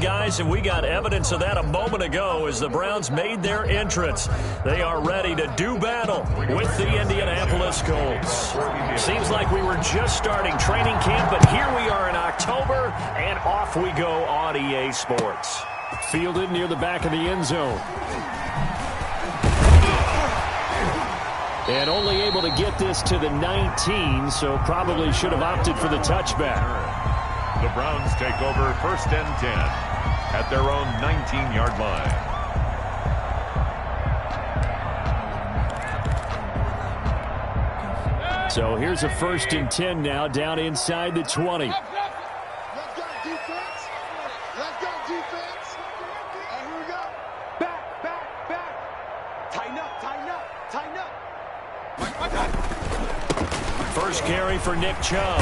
guys, and we got evidence of that a moment ago as the Browns made their entrance. They are ready to do battle with the Indianapolis Colts. Seems like we were just starting training camp, but here we are in October, and off we go on EA Sports. Fielded near the back of the end zone. And only able to get this to the 19, so probably should have opted for the touchback. The Browns take over 1st and 10 at their own 19-yard line. So here's a 1st and 10 now, down inside the 20. Let's go defense. Let's go defense. And here we go. Back. Tighten up, tighten up, tighten up. First carry for Nick Chubb.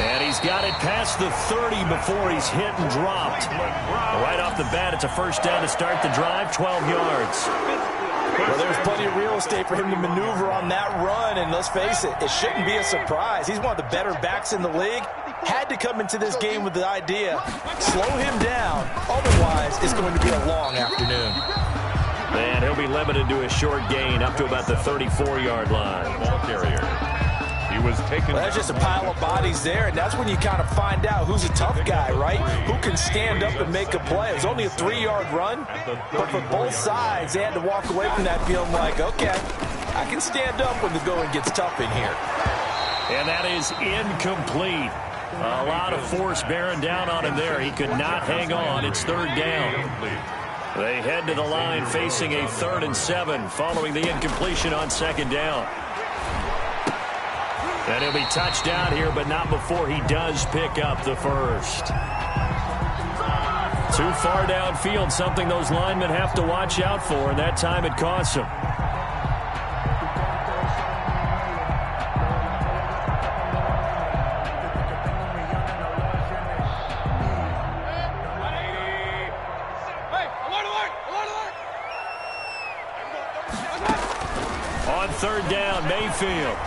And he's got it past the 30 before he's hit and dropped. Right off the bat, it's a first down to start the drive, 12 yards. Well, there's plenty of real estate for him to maneuver on that run, and let's face it, it shouldn't be a surprise. He's one of the better backs in the league. Had to come into this game with the idea, slow him down, otherwise it's going to be a long afternoon. And he'll be limited to a short gain up to about the 34-yard line. Ball carrier. He was taken. Well, that's just a pile of bodies there, and that's when you kind of find out who's a tough guy, right? Who can stand up and make a play. It was only a 3-yard run, but for both sides, they had to walk away from that feeling like, okay, I can stand up when the going gets tough in here. And that is incomplete. A lot of force bearing down on him there. He could not hang on. It's 3rd down. They head to the line facing a 3rd and 7 following the incompletion on 2nd down. And he'll be touched down here, but not before he does pick up the first. Too far downfield, something those linemen have to watch out for, and that time it costs them. On 3rd down, Mayfield.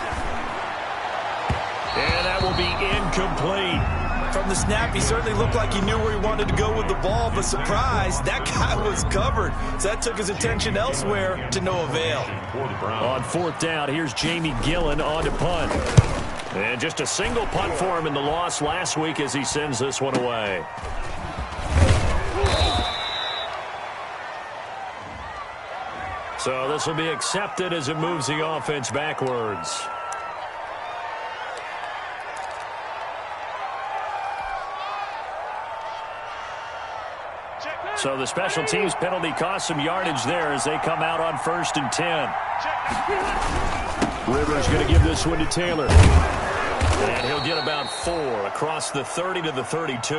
And that will be incomplete. From the snap, he certainly looked like he knew where he wanted to go with the ball, but surprise, that guy was covered. So that took his attention elsewhere to no avail. On 4th down, here's Jamie Gillen on to punt. And just a single punt for him in the loss last week as he sends this one away. So this will be accepted as it moves the offense backwards. So the special teams penalty cost some yardage there as they come out on 1st and 10. Rivers going to give this one to Taylor. And he'll get about 4 across the 30 to the 32.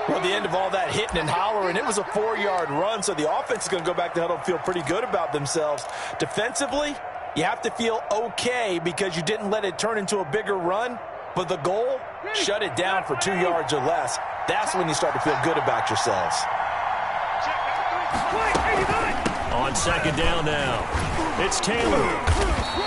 Well, the end of all that hitting and hollering, it was a 4-yard run, so the offense is going to go back to huddle and feel pretty good about themselves. Defensively, you have to feel okay because you didn't let it turn into a bigger run, but the goal, shut it down for 2 yards or less. That's when you start to feel good about yourselves. On 2nd down now, it's Taylor.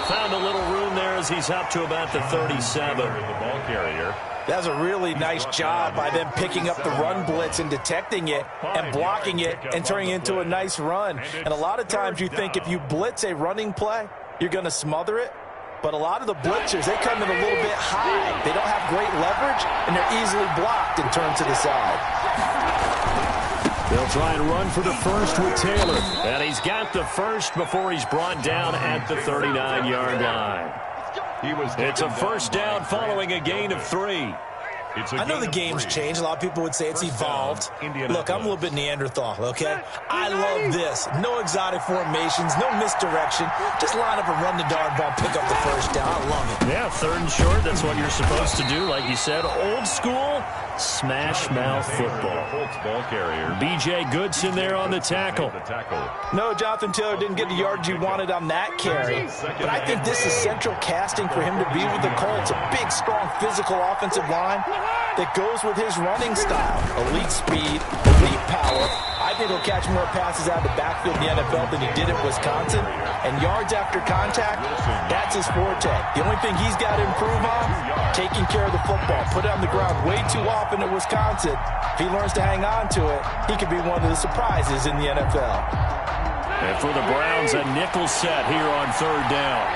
Found a little room there as he's up to about the 37. The ball carrier. That was a really nice job by them picking up the run blitz and detecting it and blocking it and turning it into a nice run. And a lot of times you think if you blitz a running play, you're going to smother it. But a lot of the blitzers, they come in a little bit high. They don't have great leverage, and they're easily blocked and turned to the side. They'll try and run for the first with Taylor. And he's got the first before he's brought down at the 39-yard line. It's a first down following a gain of 3. I know the game's changed. A lot of people would say it's evolved. Look, I'm a little bit Neanderthal, okay? I love this. No exotic formations, no misdirection. Just line up and run the darn ball, pick up the first down. I love it. Yeah, 3rd and short, that's what you're supposed to do. Like you said, old school, smash mouth football. Ball carrier. B.J. Goodson there on the tackle. No, Jonathan Taylor didn't get the yardage he wanted on that carry. But I think this is central casting for him to be with the Colts. A big, strong, physical offensive line. that goes with his running style. Elite speed, elite power. I think he'll catch more passes out of the backfield in the NFL than he did at Wisconsin. And yards after contact, that's his forte. The only thing he's got to improve on, taking care of the football. Put it on the ground way too often at Wisconsin. If he learns to hang on to it, he could be one of the surprises in the NFL. And for the Browns, a nickel set here on third down.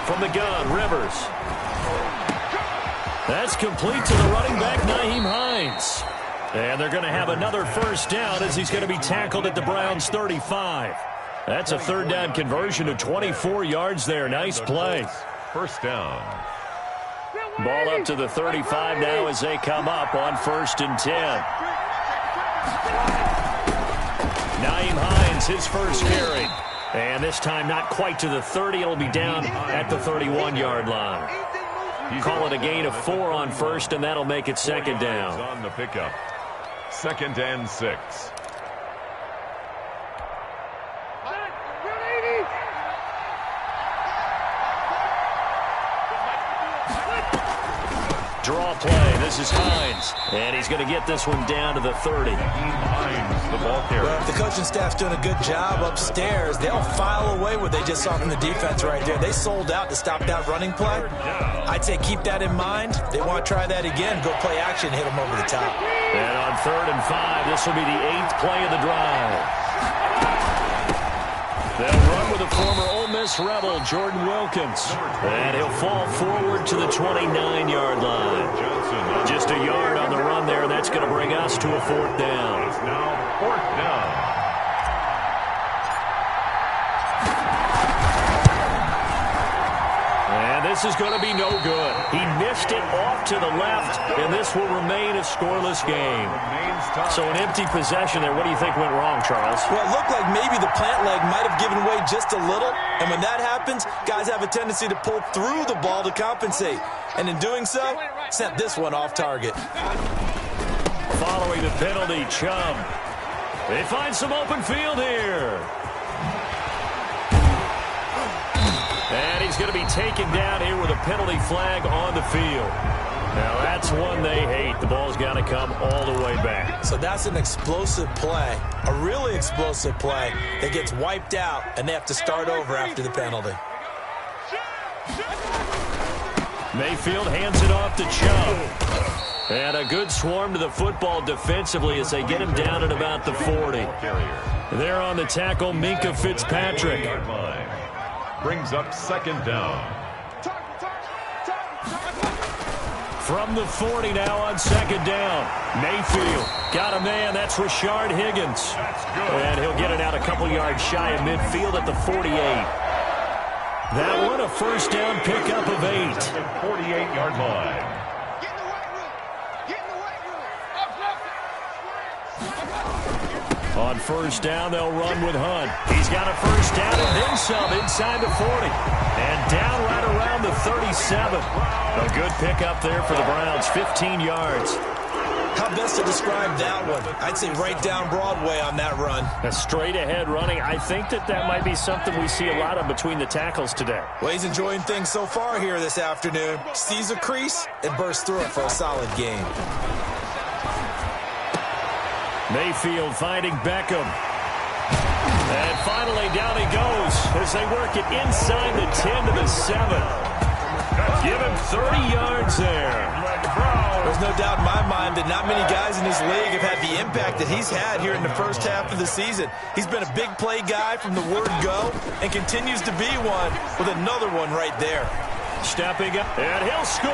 From the gun, Rivers. That's complete to the running back, Nyheim Hines. And they're going to have another first down as he's going to be tackled at the Browns' 35. That's a third down conversion of 24 yards there. Nice play. First down. Ball up to the 35 now as they come up on 1st and 10. Nyheim Hines, his first carry. And this time not quite to the 30. It'll be down at the 31-yard line. Call it a gain of 4 on first, and that'll make it second down. On the pickup. 2nd and 6. Draw play. This is Hines. And he's going to get this one down to the 30. Hines, the ball carrier. Well, if the coaching staff's doing a good job upstairs, they'll file away what they just saw from the defense right there. They sold out to stop that running play. I'd say keep that in mind. They want to try that again. Go play action, hit them over the top. And on 3rd and 5, this will be the 8th play of the drive. They'll run with a former Ole Miss Rebel, Jordan Wilkins. And he'll fall forward to the 29-yard line. Just a yard on the run there, and that's going to bring us to a 4th down. It's now 4th down. And this is going to be no good. He missed it off to the left, and this will remain a scoreless game. So an empty possession there. What do you think went wrong, Charles? Well, it looked like maybe the plant leg might have given way just a little. And when that happens, guys have a tendency to pull through the ball to compensate. And in doing so, sent this one off target. Following the penalty, Chubb. They find some open field here. And he's going to be taken down here with a penalty flag on the field. Now, that's one they hate. The ball's got to come all the way back. So that's an explosive play, a really explosive play that gets wiped out, and they have to start over after the penalty. Mayfield hands it off to Chubb. And a good swarm to the football defensively as they get him down at about the 40. There on the tackle, Minkah Fitzpatrick. Brings up 2nd down. From the 40 now on 2nd down. Mayfield got a man. That's Rashard Higgins. And he'll get it out a couple yards shy of midfield at the 48. That one a first down pickup of 8. 48-yard line. On first down, they'll run with Hunt. He's got a first down and then some inside the 40. And down right around the 37. A good pickup there for the Browns, 15 yards. How best to describe that one? I'd say right down Broadway on that run. A straight-ahead running. I think that might be something we see a lot of between the tackles today. Well, he's enjoying things so far here this afternoon. Sees a crease and bursts through it for a solid gain. Mayfield finding Beckham. And finally down he goes as they work it inside the 10 to the 7. Give him 30 yards there. There's no doubt in my mind that not many guys in this league have had the impact that he's had here in the first half of the season. He's been a big play guy from the word go and continues to be one with another one right there. Stepping up, and he'll score.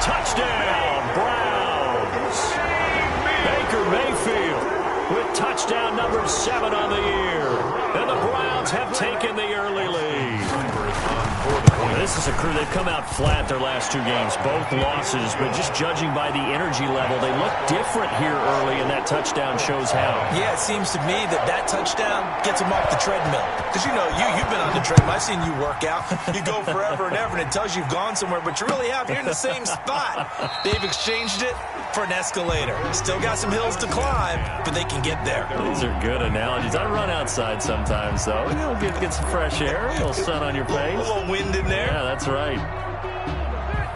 Touchdown, Browns. Baker Mayfield with touchdown number 7 on the year. And the Browns have taken the early lead. This is a crew. They've come out flat their last 2 games, both losses, but just judging by the energy level, they look different here early, and that touchdown shows how. Yeah, it seems to me that touchdown gets them off the treadmill. Because, you know, you've been on the treadmill. I've seen you work out. You go forever and ever, and it tells you you've gone somewhere, but you really have. You're in the same spot. They've exchanged it for an escalator. Still got some hills to climb, but they can get there. These are good analogies. I run outside sometimes, though. You know, get some fresh air, a little sun on your face. A little wind in there. Yeah, that's right.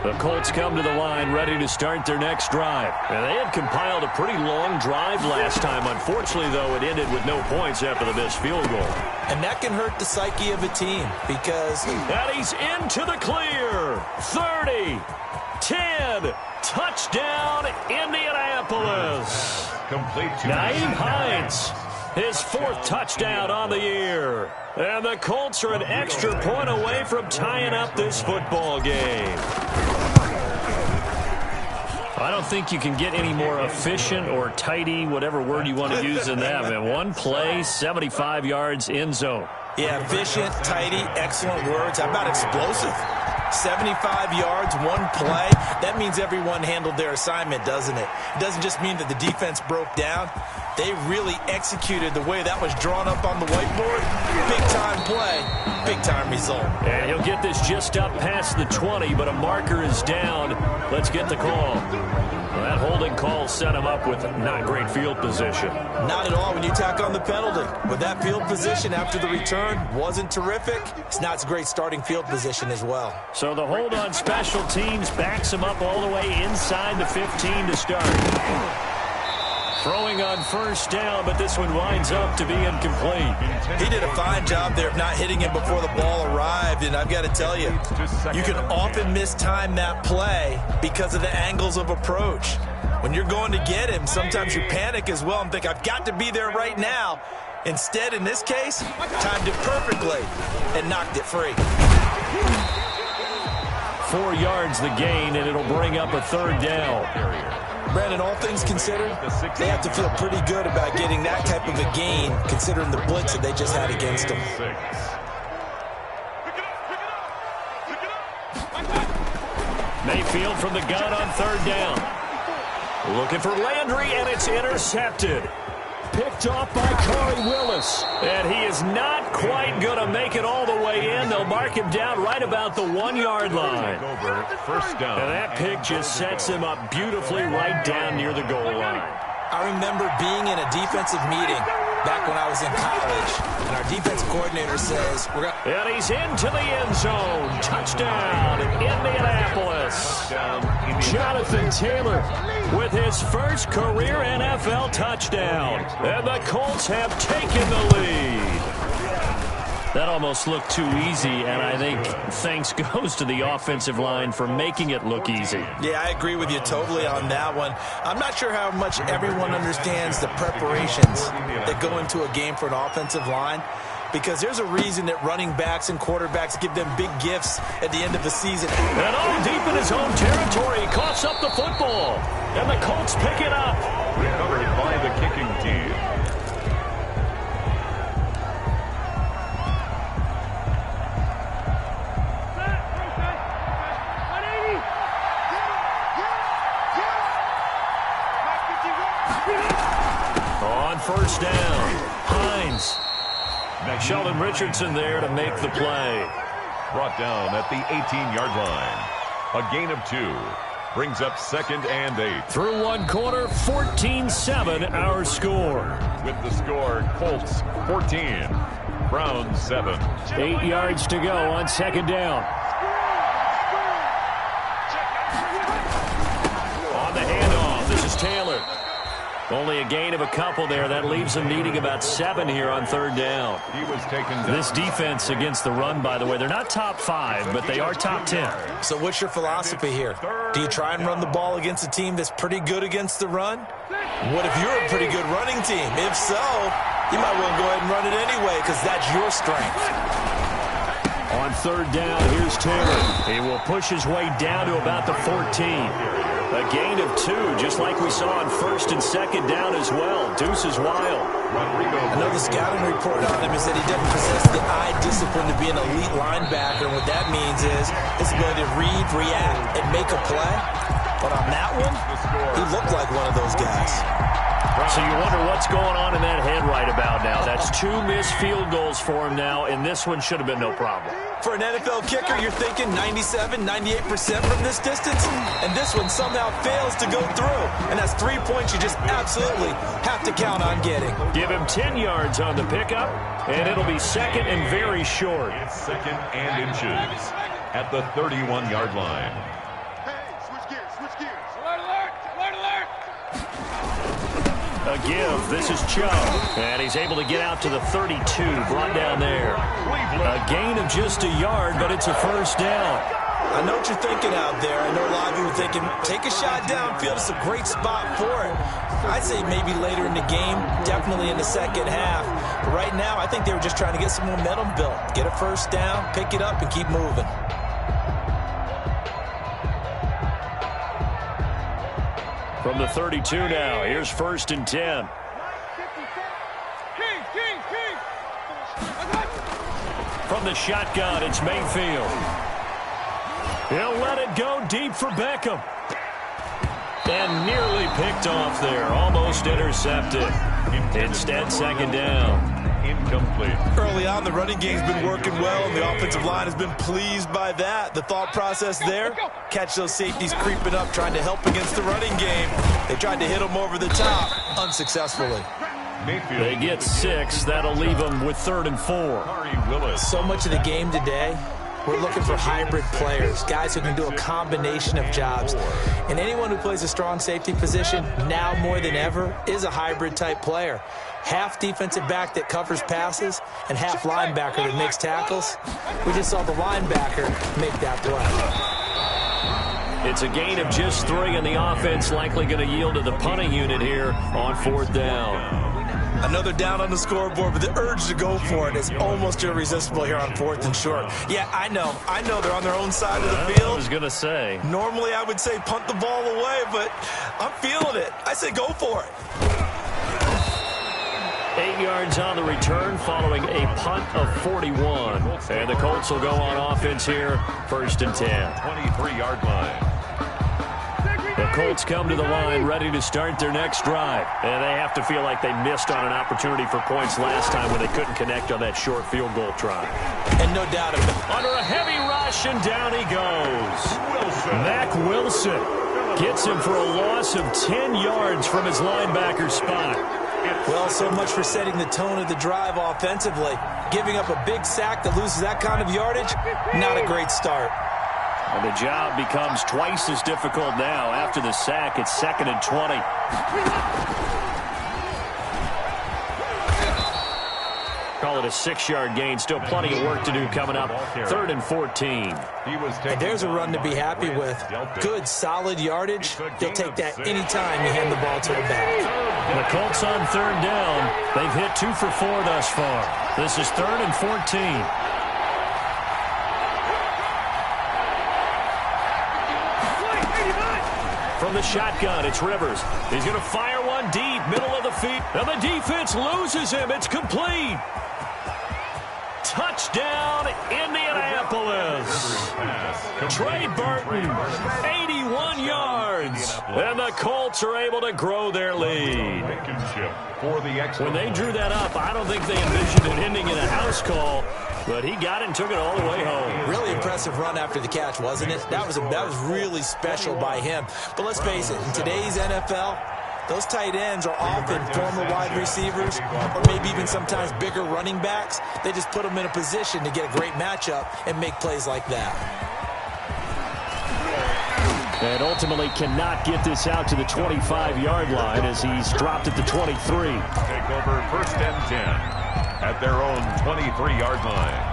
The Colts come to the line ready to start their next drive. And they had compiled a pretty long drive last time. Unfortunately, though, it ended with no points after the missed field goal. And that can hurt the psyche of a team because... And he's into the clear. 30, 10, touchdown, Indianapolis. Complete to Nyheim Hines, his 4th touchdown on the year. And the Colts are an extra point away from tying up this football game. I don't think you can get any more efficient or tidy, whatever word you want to use in that. Man, one play, 75 yards, end zone. Yeah, efficient, tidy, excellent words. How about explosive? 75 yards, one play. That means everyone handled their assignment, doesn't it? It doesn't just mean that the defense broke down. They really executed the way that was drawn up on the whiteboard. Big-time play, big-time result. And he'll get this just up past the 20, but a marker is down. Let's get the call. Well, that holding call set him up with not great field position. Not at all when you tack on the penalty. With that field position after the return wasn't terrific, it's not a great starting field position as well. So the hold on special teams backs him up all the way inside the 15 to start. Throwing on first down, but this one winds up to be incomplete. He did a fine job there of not hitting him before the ball arrived, and I've got to tell you, you can often mistime that play because of the angles of approach. When you're going to get him, sometimes you panic as well and think, I've got to be there right now. Instead, in this case, timed it perfectly and knocked it free. 4 yards the gain, and it'll bring up a 3rd down. Brandon, all things considered, they have to feel pretty good about getting that type of a gain, considering the blitz that they just had against them. Mayfield from the gun on 3rd down. Looking for Landry, and it's intercepted. Picked off by Corey Willis. And he is not quite going to make it all the way in. They'll mark him down right about the 1-yard line. First down. And that pick just sets him up beautifully right down near the goal line. I remember being in a defensive meeting back when I was in college, and our defensive coordinator says, and he's into the end zone. Touchdown, Indianapolis. Jonathan Taylor with his first career NFL touchdown. And the Colts have taken the lead. That almost looked too easy, and I think thanks goes to the offensive line for making it look easy. Yeah, I agree with you totally on that one. I'm not sure how much everyone understands the preparations that go into a game for an offensive line, because there's a reason that running backs and quarterbacks give them big gifts at the end of the season. And all deep in his own territory, he coughs up the football, and the Colts pick it up. Recovered by the kicking team. On first down, Hines. Sheldon Richardson there to make the play. Brought down at the 18-yard line. A gain of 2. Brings up 2nd and 8. Through one quarter, 14-7 our score. With the score, Colts 14, Browns 7. 8 yards to go on 2nd down. On the handoff, this is Taylor. Only a gain of a couple there. That leaves them needing about 7 here on 3rd down. He was taken down. This defense against the run, by the way, they're not top 5, but they are top 10. So what's your philosophy here? Do you try and run the ball against a team that's pretty good against the run? What if you're a pretty good running team? If so, you might want to go ahead and run it anyway because that's your strength. On 3rd down, here's Taylor. He will push his way down to about the 14. A gain of 2, just like we saw on 1st and 2nd down as well. Deuce is wild. I know the scouting report on him is that he doesn't possess the eye discipline to be an elite linebacker. And what that means is his ability to read, react, and make a play. But on that one, he looked like one of those guys. So you wonder what's going on in that head right about now. That's 2 missed field goals for him now, and this one should have been no problem. For an NFL kicker, you're thinking 97, 98% from this distance, and this one somehow fails to go through. And that's 3 points you just absolutely have to count on getting. Give him 10 yards on the pickup, and it'll be 2nd and very short. 2nd and inches at the 31-yard line. A give. This is Chubb. And he's able to get out to the 32. Brought down there. A gain of just a yard, but it's a first down. I know what you're thinking out there. I know a lot of you are thinking, take a shot downfield. It's a great spot for it. I'd say maybe later in the game, definitely in the second half. But right now, I think they were just trying to get some momentum built. Get a first down, pick it up, and keep moving. From the 32 now, here's 1st and 10. From the shotgun, it's Mayfield. He'll let it go deep for Beckham. And nearly picked off there. Almost intercepted. Instead, 2nd down. Incomplete. Early on, the running game's been working well, and the offensive line has been pleased by that. The thought process there, catch those safeties creeping up, trying to help against the running game. They tried to hit them over the top, unsuccessfully. They get 6. That'll leave them with 3rd and 4. So much of the game today, we're looking for hybrid players, guys who can do a combination of jobs. And anyone who plays a strong safety position, now more than ever, is a hybrid-type player. Half defensive back that covers passes and half linebacker that makes tackles. We just saw the linebacker make that play. It's a gain of just 3, and the offense likely going to yield to the punting unit here on 4th down. Another down on the scoreboard, but the urge to go for it is almost irresistible here on 4th and short. Yeah, I know they're on their own side of the field. I was going to say. Normally I would say punt the ball away, but I'm feeling it. I say go for it. 8 yards on the return following a punt of 41. And the Colts will go on offense here, 1st and 10. 23-yard line. The Colts come to the line ready to start their next drive. And they have to feel like they missed on an opportunity for points last time when they couldn't connect on that short field goal try. And no doubt about it. Under a heavy rush, and down he goes. Mac Wilson gets him for a loss of 10 yards from his linebacker spot. Well, so much for setting the tone of the drive offensively. Giving up a big sack that loses that kind of yardage, not a great start. And the job becomes twice as difficult now. After the sack, it's 2nd and 20. Call it a 6-yard gain. Still plenty of work to do coming up. 3rd and 14. And there's a run to be happy with. Good, solid yardage. You'll take that anytime you hand the ball to a back. The Colts on 3rd down. They've hit 2 for 4 thus far. This is 3rd and 14. From the shotgun, it's Rivers. He's going to fire one deep, middle of the feet, and the defense loses him. It's complete. Touchdown, Indianapolis. Trey Burton, 81 yards. And the Colts are able to grow their lead. When they drew that up, I don't think they envisioned it ending in a house call. But he got it and took it all the way home. Really impressive run after the catch, wasn't it? That was really special by him. But let's face it, in today's NFL, those tight ends are often former wide receivers or maybe even sometimes bigger running backs. They just put them in a position to get a great matchup and make plays like that. And ultimately cannot get this out to the 25-yard line as he's dropped at the 23. Take over 1st and 10. At their own 23-yard line.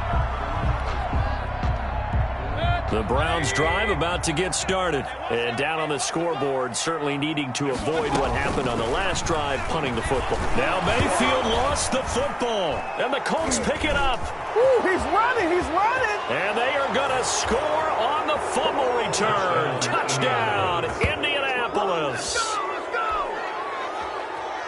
The Browns drive about to get started. And down on the scoreboard, certainly needing to avoid what happened on the last drive, punting the football. Now Mayfield lost the football. And the Colts pick it up. Ooh, he's running. And they are going to score on the fumble return. Touchdown, Indianapolis.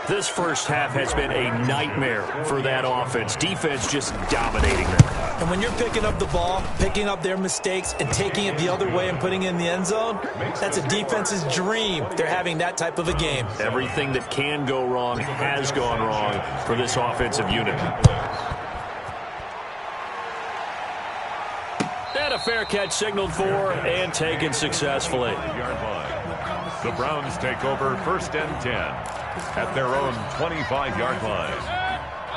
This first half has been a nightmare for that offense. Defense just dominating them. And when you're picking up the ball, picking up their mistakes, and taking it the other way and putting it in the end zone, that's a defense's dream. They're having that type of a game. Everything that can go wrong has gone wrong for this offensive unit. And a fair catch signaled for and taken successfully. The Browns take over 1st and 10 at their own 25-yard line.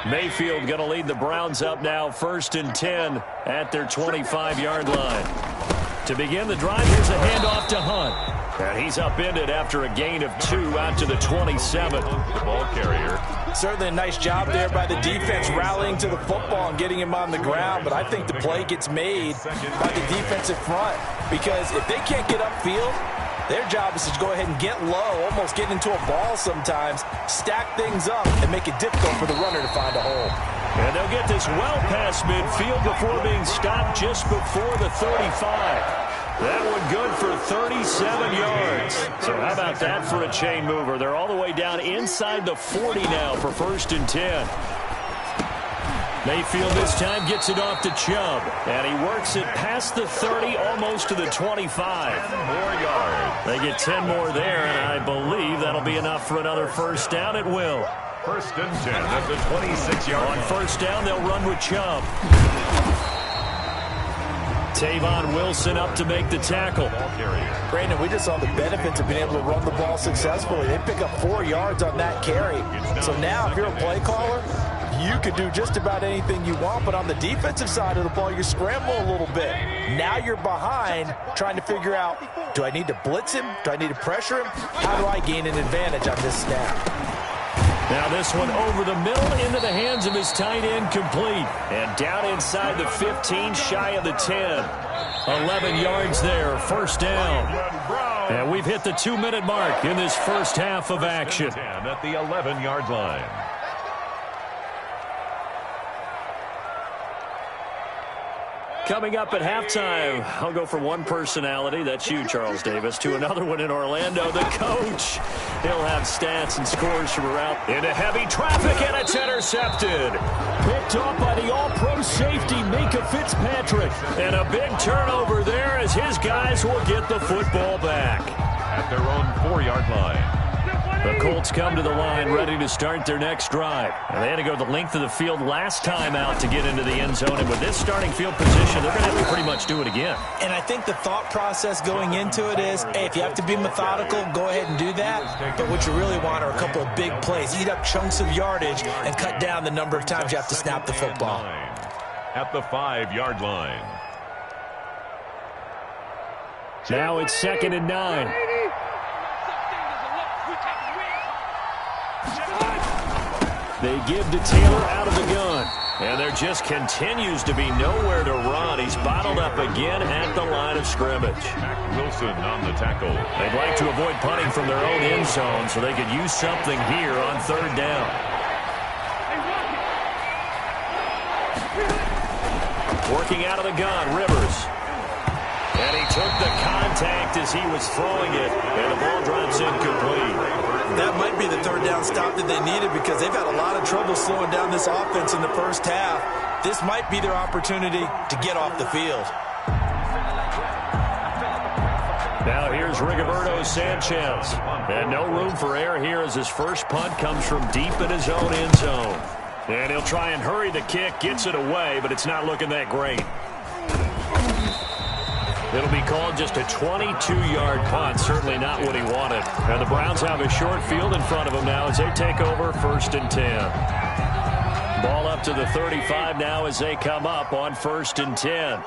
Mayfield going to lead the Browns up now 1st and 10 at their 25-yard line. To begin the drive, here's a handoff to Hunt. And he's upended after a gain of 2 out to the 27. The ball carrier. Certainly a nice job there by the defense rallying to the football and getting him on the ground. But I think the play gets made by the defensive front. Because if they can't get upfield, their job is to go ahead and get low, almost get into a ball sometimes, stack things up, and make it difficult for the runner to find a hole. And they'll get this well past midfield before being stopped just before the 35. That one good for 37 yards. So how about that for a chain mover? They're all the way down inside the 40 now for 1st and 10. Mayfield this time gets it off to Chubb. And he works it past the 30, almost to the 25. 10 more yards. They get 10 more there, and I believe that'll be enough for another first down. It will. 1st and 10 at the 26-yard line. On first down, they'll run with Chubb. Tavon Wilson up to make the tackle. Brandon, we just saw the benefits of being able to run the ball successfully. They pick up 4 yards on that carry. So now, if you're a play caller, you can do just about anything you want, but on the defensive side of the ball, you're scrambling a little bit. Now you're behind, trying to figure out, do I need to blitz him? Do I need to pressure him? How do I gain an advantage on this snap? Now this one over the middle into the hands of his tight end, complete. And down inside the 15, shy of the 10. 11 yards there, first down. And we've hit the 2-minute mark in this first half of action. 10 at the 11-yard line. Coming up at halftime, I'll go from one personality, that's you, Charles Davis, to another one in Orlando, the coach. He'll have stats and scores from around into heavy traffic, and it's intercepted. Picked off by the all-pro safety, Minka Fitzpatrick. And a big turnover there as his guys will get the football back. At their own 4-yard line. The Colts come to the line ready to start their next drive. And they had to go the length of the field last time out to get into the end zone. And with this starting field position, they're going to have to pretty much do it again. And I think the thought process going into it is, hey, if you have to be methodical, go ahead and do that. But what you really want are a couple of big plays. Eat up chunks of yardage and cut down the number of times you have to snap the football. At the 5-yard line. Now it's 2nd and 9. They give to Taylor out of the gun. And there just continues to be nowhere to run. He's bottled up again at the line of scrimmage. Wilson on the tackle. They'd like to avoid punting from their own end zone so they could use something here on 3rd down. Working out of the gun, Rivers. And he took the contact as he was throwing it. And the ball drops incomplete. That might be the 3rd down stop that they needed because they've had a lot of trouble slowing down this offense in the first half. This might be their opportunity to get off the field. Now here's Rigoberto Sanchez. And no room for error here as his first punt comes from deep in his own end zone. And he'll try and hurry the kick, gets it away, but it's not looking that great. It'll be called just a 22-yard punt, certainly not what he wanted. And the Browns have a short field in front of them now as they take over 1st and 10. Ball up to the 35 now as they come up on 1st and 10.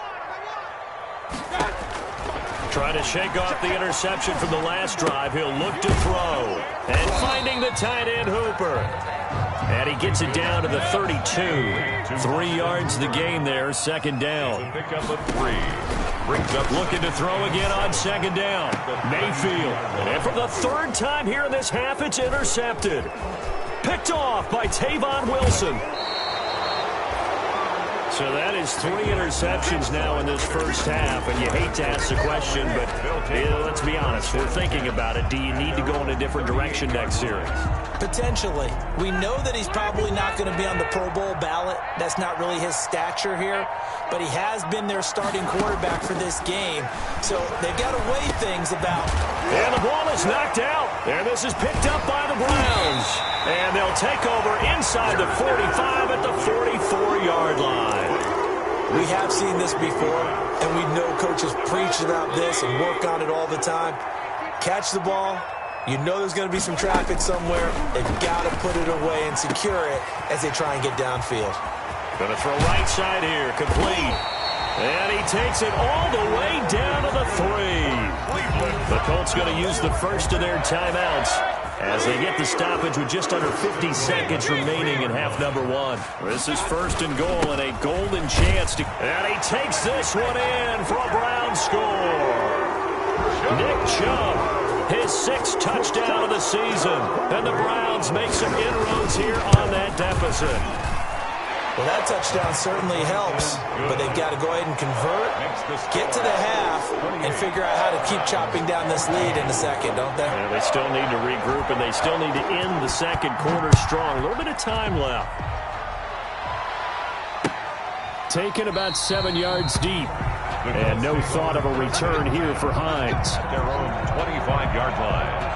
Trying to shake off the interception from the last drive. He'll look to throw. And finding the tight end Hooper. And he gets it down to the 32. 3 yards the gain there, 2nd down. Pick up a 3. Brings up looking to throw again on 2nd down. Mayfield. And for the 3rd time here in this half, it's intercepted. Picked off by Tavon Wilson. So that is 3 interceptions now in this first half, and you hate to ask the question, but let's be honest, we're thinking about it. Do you need to go in a different direction next series? Potentially. We know that he's probably not going to be on the Pro Bowl ballot. That's not really his stature here, but he has been their starting quarterback for this game, so they've got to weigh things about. And the ball is knocked out, and this is picked up by the Browns, and they'll take over inside the 45 at the 44-yard line. We have seen this before, and we know coaches preach about this and work on it all the time. Catch the ball. You know there's going to be some traffic somewhere. They've got to put it away and secure it as they try and get downfield. Going to throw right side here, complete. And he takes it all the way down to the 3. The Colts going to use the first of their timeouts as they get the stoppage with just under 50 seconds remaining in half number 1. This is first and goal and a golden chance to... And he takes this one in for a Brown score. Nick Chubb, his 6th touchdown of the season. And the Browns make some inroads here on that deficit. Well, that touchdown certainly helps, but they've got to go ahead and convert, get to the half, and figure out how to keep chopping down this lead in the second, don't they? Yeah, they still need to regroup, and they still need to end the second quarter strong. A little bit of time left. Taken about 7 yards deep. And no thought of a return here for Hines. At their own 25-yard line.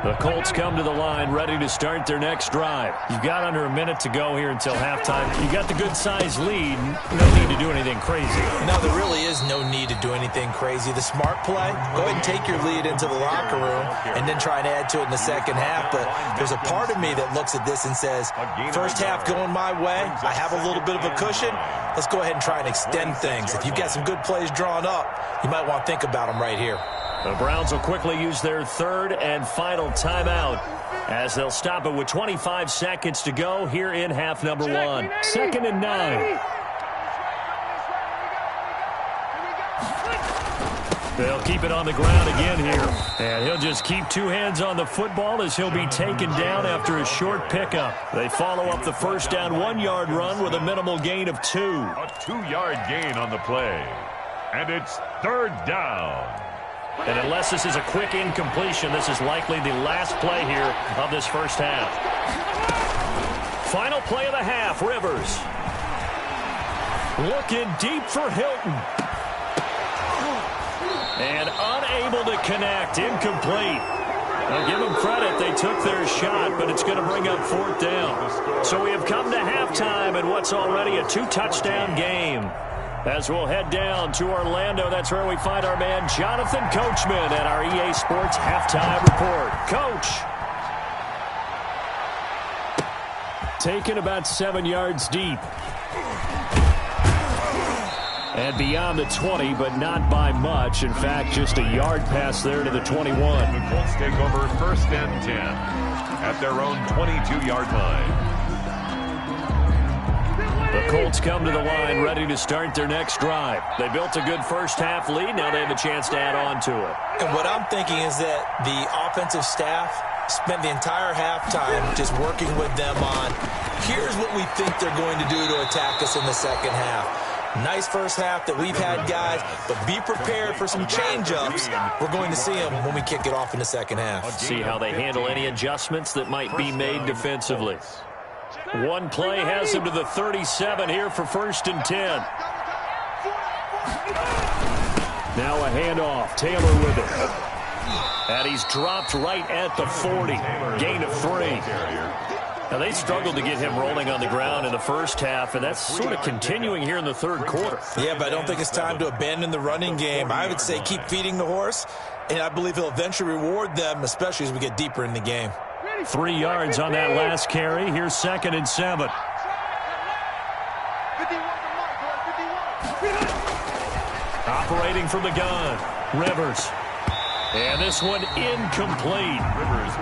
The Colts come to the line ready to start their next drive. You've got under a minute to go here until halftime. You got the good-sized lead. No need to do anything crazy. No, there really is no need to do anything crazy. The smart play, go ahead and take your lead into the locker room and then try and add to it in the second half. But there's a part of me that looks at this and says, first half going my way, I have a little bit of a cushion. Let's go ahead and try and extend things. If you've got some good plays drawn up, you might want to think about them right here. The Browns will quickly use their 3rd and final timeout as they'll stop it with 25 seconds to go here in half number 1. 2nd and 9. They'll keep it on the ground again here. And he'll just keep 2 hands on the football as he'll be taken down after a short pickup. They follow up the first down 1-yard run with a minimal gain of 2. A 2-yard gain on the play. And it's 3rd down. And unless this is a quick incompletion, this is likely the last play here of this first half. Final play of the half, Rivers. Looking deep for Hilton. And unable to connect, incomplete. I'll give them credit, they took their shot, but it's going to bring up 4th down. So we have come to halftime in what's already a 2-touchdown game. As we'll head down to Orlando, that's where we find our man Jonathan Coachman at our EA Sports Halftime Report. Coach. Taken about 7 yards deep. And beyond the 20, but not by much. In fact, just a yard pass there to the 21. The Colts take over 1st and 10 at their own 22-yard line. The Colts come to the line ready to start their next drive. They built a good first half lead. Now they have a chance to add on to it. And what I'm thinking is that the offensive staff spent the entire halftime just working with them on, here's what we think they're going to do to attack us in the second half. Nice first half that we've had, guys, but be prepared for some change-ups. We're going to see them when we kick it off in the second half. See how they handle any adjustments that might be made defensively. One play has him to the 37 here for 1st and 10. Now a handoff. Taylor with it. And he's dropped right at the 40. Gain of 3. Now, they struggled to get him rolling on the ground in the first half, and that's sort of continuing here in the 3rd quarter. Yeah, but I don't think it's time to abandon the running game. I would say keep feeding the horse, and I believe he'll eventually reward them, especially as we get deeper in the game. 3 yards on that last carry. Here's 2nd and 7. Operating from the gun, Rivers. And this one incomplete.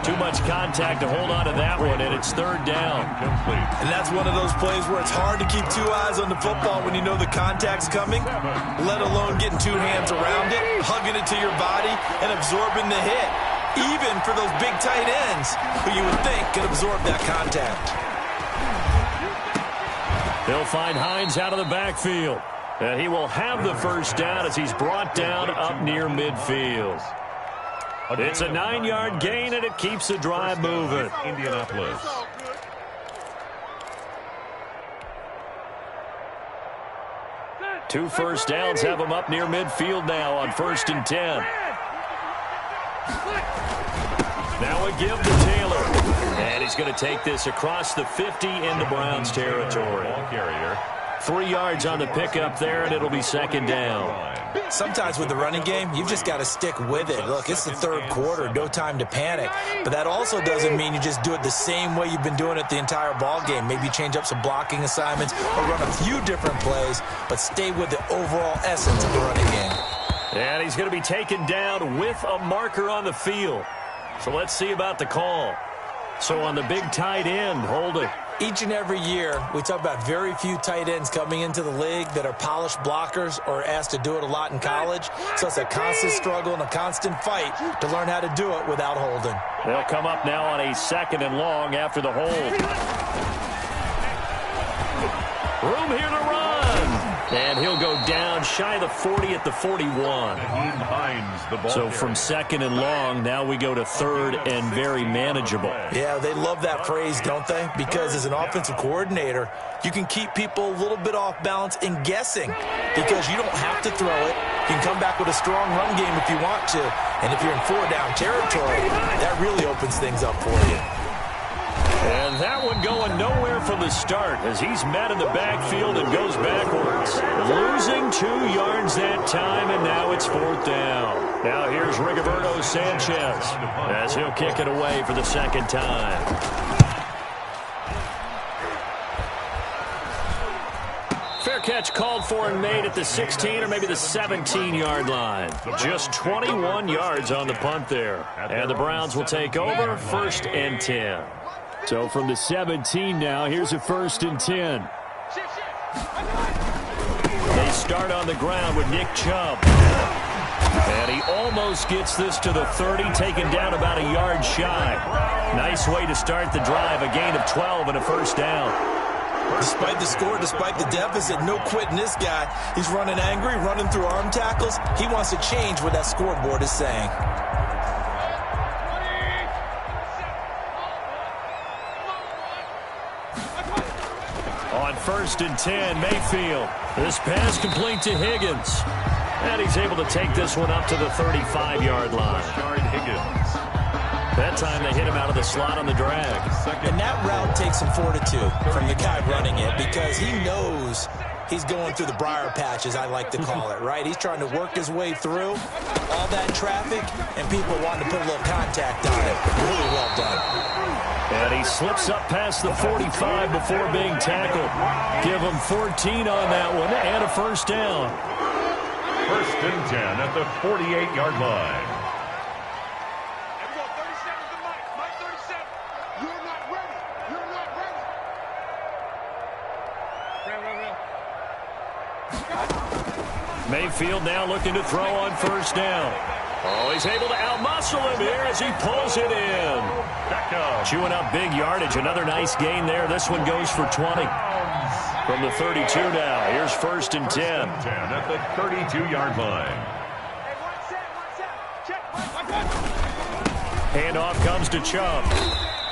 Too much contact to hold on to that one, and it's 3rd down. And that's one of those plays where it's hard to keep 2 eyes on the football when you know the contact's coming, let alone getting 2 hands around it, hugging it to your body, and absorbing the hit. Even for those big tight ends who you would think could absorb that contact. They'll find Hines out of the backfield. And he will have the first down as he's brought down up near midfield. It's a 9-yard gain, and it keeps the drive moving. Indianapolis. Two first downs have him up near midfield now on 1st and 10. Now a give to Taylor. And he's going to take this across the 50 into Browns territory. Ball carrier. 3 yards on the pickup there, and it'll be second down. Sometimes with the running game, you've just got to stick with it. Look, it's the third quarter, no time to panic. But that also doesn't mean you just do it the same way you've been doing it the entire ball game. Maybe change up some blocking assignments or run a few different plays, but stay with the overall essence of the running game. And he's going to be taken down with a marker on the field. So let's see about the call. So on the big tight end, holding. Each and every year, we talk about very few tight ends coming into the league that are polished blockers or asked to do it a lot in college. So it's a constant struggle and a constant fight to learn how to do it without holding. They'll come up now on a 2nd and long after the hold. Room here to run. And he'll go down shy of the 40 at the 41. So from 2nd and long, now we go to 3rd and very manageable. Yeah, they love that phrase, don't they? Because as an offensive coordinator, you can keep people a little bit off balance and guessing because you don't have to throw it. You can come back with a strong run game if you want to. And if you're in 4-down territory, that really opens things up for you. And that one going nowhere from the start as he's met in the backfield and goes backwards. Losing 2 yards that time, and now it's 4th down. Now here's Rigoberto Sanchez as he'll kick it away for the 2nd time. Fair catch called for and made at the 16 or maybe the 17-yard line. Just 21 yards on the punt there. And the Browns will take over 1st and 10. So from the 17 now, here's a 1st and 10. They start on the ground with Nick Chubb. And he almost gets this to the 30, taken down about a yard shy. Nice way to start the drive, a gain of 12 and a 1st down. Despite the score, despite the deficit, no quitting this guy. He's running angry, running through arm tackles. He wants to change what that scoreboard is saying. On 1st and 10, Mayfield. This pass complete to Higgins. And he's able to take this one up to the 35-yard line. That time they hit him out of the slot on the drag. And that route takes some fortitude from the guy running it because he knows he's going through the briar patch, as I like to call it, right? He's trying to work his way through all that traffic, and people wanting to put a little contact on it. Really well done. And he slips up past the 45 before being tackled. Give him 14 on that one and a 1st down. 1st and 10 at the 48-yard line. You're not ready. You're not ready. Mayfield now looking to throw on 1st down. Oh, he's able to outmuscle him here as he pulls it in. Chewing up big yardage. Another nice gain there. This one goes for 20. From the 32 now. Here's 1st and 10. 10 at the 32-yard line. Handoff comes to Chubb.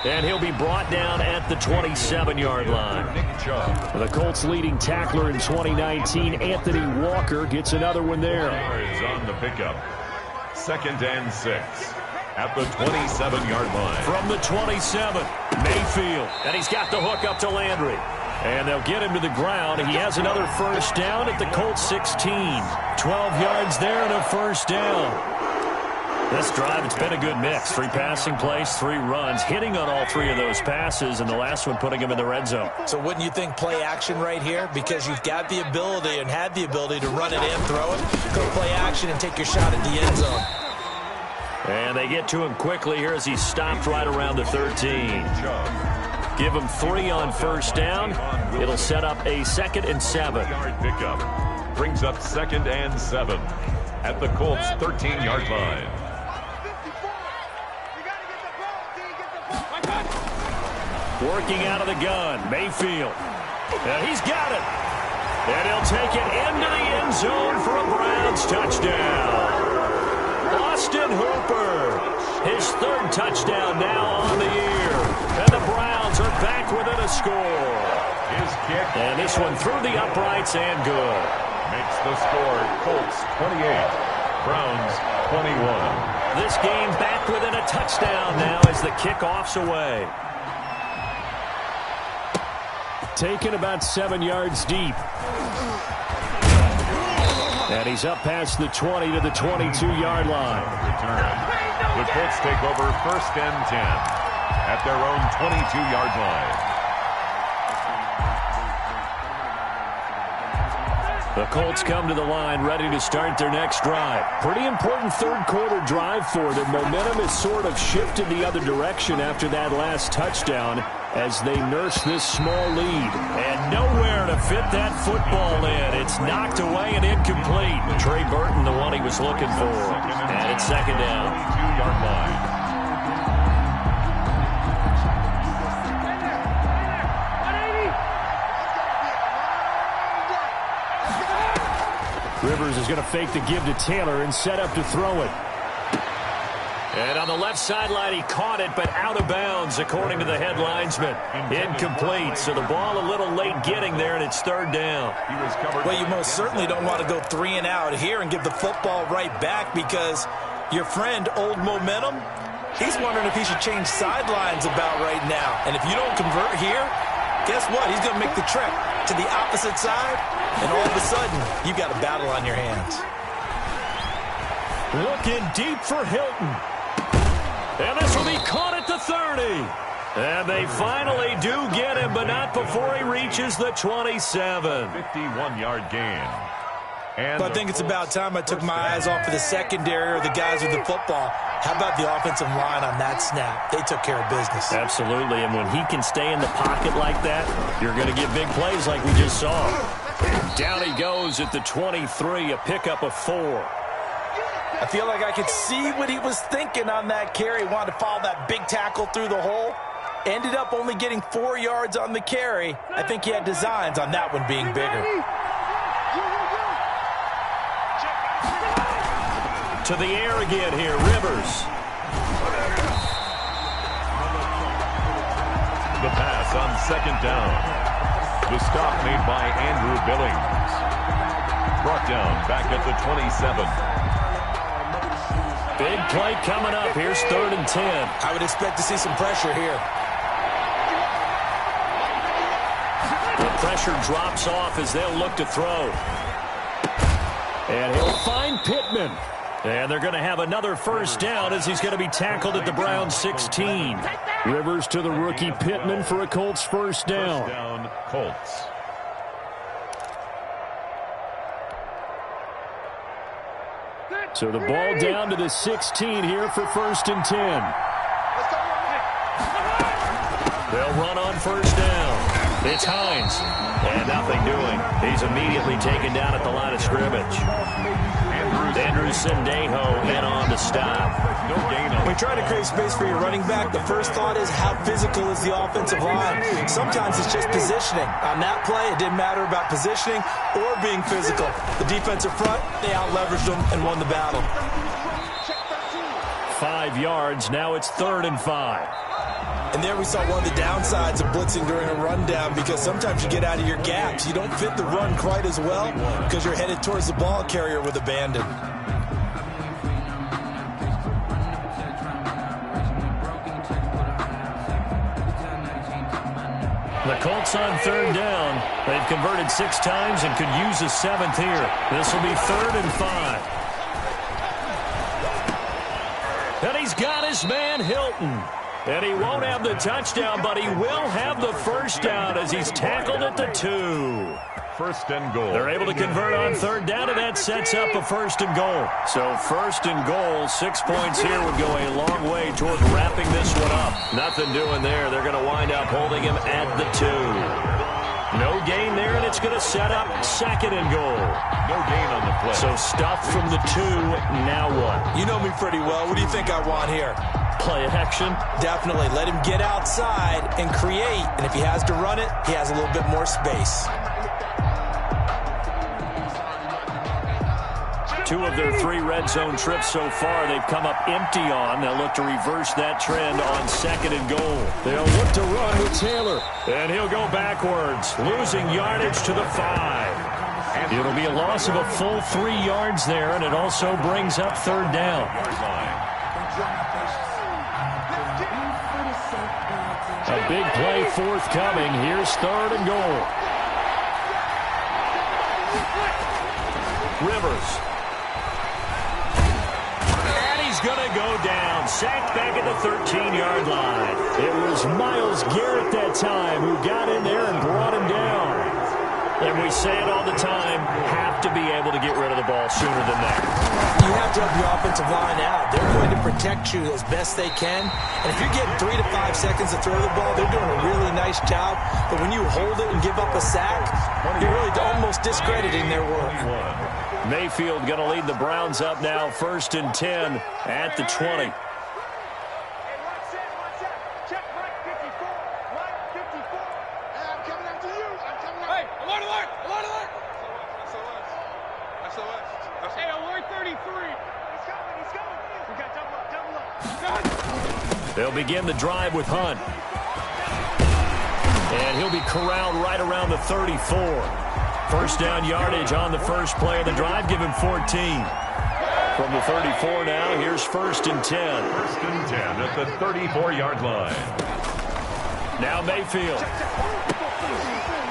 And he'll be brought down at the 27-yard line. The Colts' leading tackler in 2019, Anthony Walker, gets another one there. Is on the pickup. 2nd and 6 at the 27-yard line. From the 27, Mayfield. And he's got the hook up to Landry. And they'll get him to the ground. He has another 1st down at the Colts 16. 12 yards there and a 1st down. This drive, it's been a good mix. 3 passing plays, 3 runs, hitting on all 3 of those passes, and the last one putting him in the red zone. So wouldn't you think play action right here? Because you've got the ability and had the ability to run it in, throw it, go play action, and take your shot at the end zone. And they get to him quickly here as he's stopped right around the 13. Give him 3 on 1st down. It'll set up a 2nd and 7. Pickup brings up 2nd and 7 at the Colts 13-yard line. Working out of the gun, Mayfield. And he's got it. And he'll take it into the end zone for a Browns touchdown. Austin Hooper, his 3rd touchdown now on the year. And the Browns are back within a score. His kick. And this one through the uprights and good. Makes the score Colts 28, Browns 21. This game back within a touchdown now as the kickoff's away. taken about 7 yards deep. And he's up past the 20 to the 22-yard line. Return. The Colts take over 1st and 10 at their own 22-yard line. The Colts come to the line ready to start their next drive. Pretty important third-quarter drive for them. Momentum has sort of shifted the other direction after that last touchdown as they nurse this small lead. And nowhere to fit that football in. It's knocked away and incomplete. Trey Burton, the one he was looking for. And it's 2nd down. 22-yard line. Rivers is going to fake the give to Taylor and set up to throw it. And on the left sideline, he caught it, but out of bounds, according to the head linesman. Incomplete, so the ball a little late getting there, and it's 3rd down. Well, you most certainly don't want to go 3 and out here and give the football right back because your friend, Old Momentum, he's wondering if he should change sidelines about right now. And if you don't convert here, guess what? He's going to make the trek to the opposite side, and all of a sudden, you've got a battle on your hands. Looking deep for Hilton. And this will be caught at the 30. And they finally do get him, but not before he reaches the 27. 51-yard gain. And but I think it's about time I took my eyes off of the secondary or the guys with the football. How about the offensive line on that snap? They took care of business. Absolutely, and when he can stay in the pocket like that, you're going to get big plays like we just saw. Down he goes at the 23, a pickup of 4. I feel like I could see what he was thinking on that carry. Wanted to follow that big tackle through the hole. Ended up only getting 4 yards on the carry. I think he had designs on that one being bigger. To the air again here, Rivers. The pass on 2nd down. The stop made by Andrew Billings. Brought down back at the 27. Big play coming up. Here's 3rd and 10. I would expect to see some pressure here. The pressure drops off as they'll look to throw. And he'll find Pittman. And they're going to have another 1st down as he's going to be tackled at the Browns 16. Rivers to the rookie Pittman for a Colts 1st down. 1st down, Colts. So the ball down to the 16 here for 1st and 10. They'll run on 1st down. It's Hines. And nothing doing. He's immediately taken down at the line of scrimmage. Andrew Sendejo in on to stop. No gain on. When you're trying to create space for your running back, the first thought is how physical is the offensive line. Sometimes it's just positioning. On that play, it didn't matter about positioning or being physical. The defensive front, they out-leveraged them and won the battle. 5 yards. Now it's 3rd and 5. And there we saw one of the downsides of blitzing during a rundown because sometimes you get out of your gaps. You don't fit the run quite as well because you're headed towards the ball carrier with abandon. The Colts on 3rd down. They've converted 6 times and could use a 7th here. This will be 3rd and 5. And he's got his man Hilton. And he won't have the touchdown, but he will have the 1st down as he's tackled at the 2. 1st and goal. They're able to convert on 3rd down, and that sets up a 1st and goal. So 1st and goal, 6 points here would go a long way toward wrapping this one up. Nothing doing there. They're going to wind up holding him at the 2. No gain there, and it's going to set up 2nd and goal. No gain on the play. So stuff from the 2. Now what? You know me pretty well. What do you think I want here? Play action? Definitely. Let him get outside and create. And if he has to run it, he has a little bit more space. 2 of their 3 red zone trips so far they've come up empty on. They'll look to reverse that trend on 2nd and goal. They'll look to run with Taylor. And he'll go backwards, losing yardage to the 5. It'll be a loss of a full 3 yards there, and it also brings up 3rd down. A big play forthcoming. Here's 3rd and goal. Rivers. And he's going to go down. Sacked back at the 13-yard line. It was Myles Garrett that time who got in there and brought him down. And we say it all the time, have to be able to get rid of the ball sooner than that. You have to help your offensive line out. They're going to protect you as best they can. And if you're getting 3 to 5 seconds to throw the ball, they're doing a really nice job. But when you hold it and give up a sack, you're really almost discrediting their work. Mayfield going to lead the Browns up now, 1st and 10 at the 20. They'll begin the drive with Hunt. And he'll be corralled right around the 34. First down yardage on the first play of the drive. Give him 14. From the 34 now, here's 1st and 10. 1st and 10 at the 34-yard line. Now Mayfield.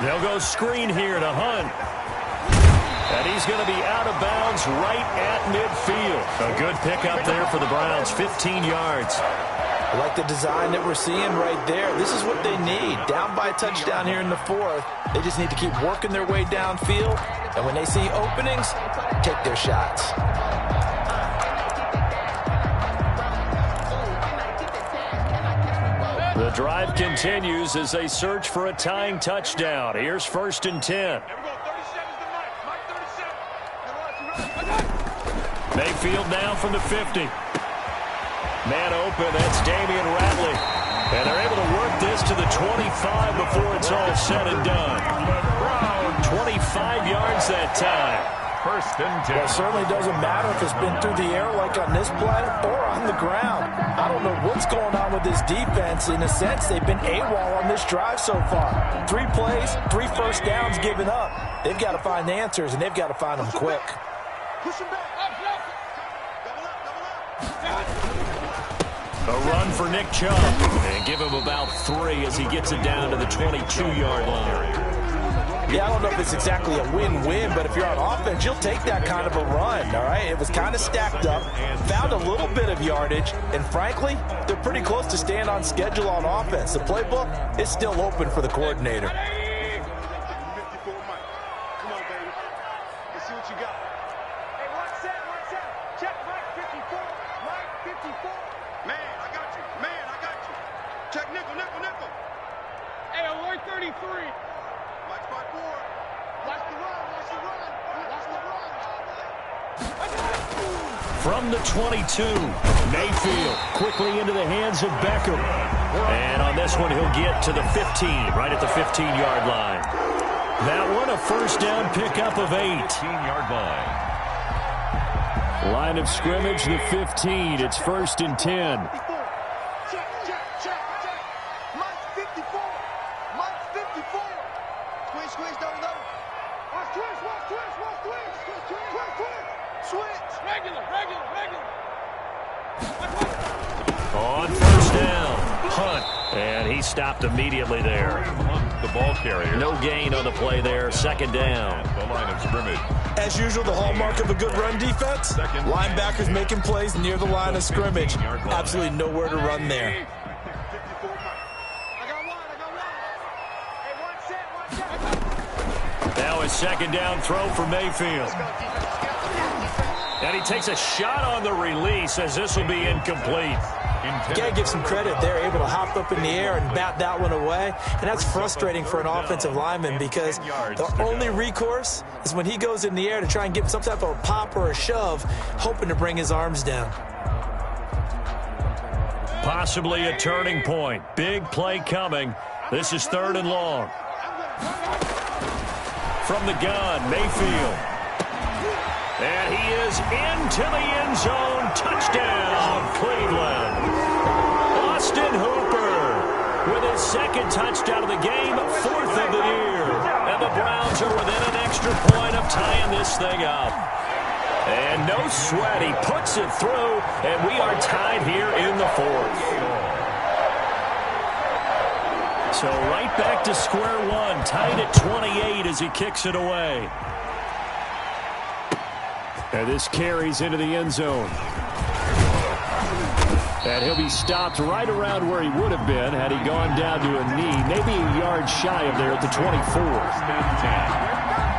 They'll go screen here to Hunt. And he's going to be out of bounds right at midfield. A good pickup there for the Browns, 15 yards. I like the design that we're seeing right there. This is what they need. Down by a touchdown here in the 4th. They just need to keep working their way downfield. And when they see openings, take their shots. The drive continues as they search for a tying touchdown. Here's 1st and 10. Mayfield now from the 50. Man open, that's Damian Ratley. And they're able to work this to the 25 before it's all said and done. 25 yards that time. 1st and 10. Well, it certainly doesn't matter if it's been through the air like on this play or on the ground. I don't know what's going on with this defense. In a sense, they've been AWOL on this drive so far. 3 plays, 3 first downs given up. They've got to find the answers, and they've got to find them quick. Push him back. A run for Nick Chubb. And give him about 3 as he gets it down to the 22-yard line. Yeah, I don't know if it's exactly a win-win, but if you're on offense, you'll take that kind of a run, all right? It was kind of stacked up, found a little bit of yardage, and frankly, they're pretty close to staying on schedule on offense. The playbook is still open for the coordinator. Come on, baby. Let's see what you got. Hey, one set. Check Mike 54. Mike 54. Man, I got you. Check nickel. Hey, alert 33. Mike 54. Watch the run. From the 22, Mayfield quickly into the hands of Beckham. And on this one, he'll get to the 15, right at the 15-yard line. That one, a first down pickup of 8. 15-yard line. Line of scrimmage, the 15. It's 1st and 10. Check. Mike 54. Squeeze, double. Watch twist. Switch. Regular. On first down, Hunt. And he stopped immediately there. The ball carrier. No gain on the play there. 2nd down. The line of scrimmage. As usual, the hallmark of a good run defense, linebackers making plays near the line of scrimmage. Absolutely nowhere to run there. I got one. Hey, one set. Now a 2nd down throw for Mayfield. And he takes a shot on the release as this will be incomplete. You got to give some credit. They're able to hop up in the air and bat that one away. And that's frustrating for an offensive lineman because the only recourse is when he goes in the air to try and give some type of a pop or a shove, hoping to bring his arms down. Possibly a turning point. Big play coming. This is 3rd and long. From the gun, Mayfield. And he is into the end zone. Touchdown, Cleveland. Austin Hooper with his 2nd touchdown of the game, 4th of the year. And the Browns are within an extra point of tying this thing up. And no sweat, he puts it through, and we are tied here in the 4th. So right back to square one, tied at 28 as he kicks it away. And this carries into the end zone. And he'll be stopped right around where he would have been had he gone down to a knee, maybe a yard shy of there at the 24.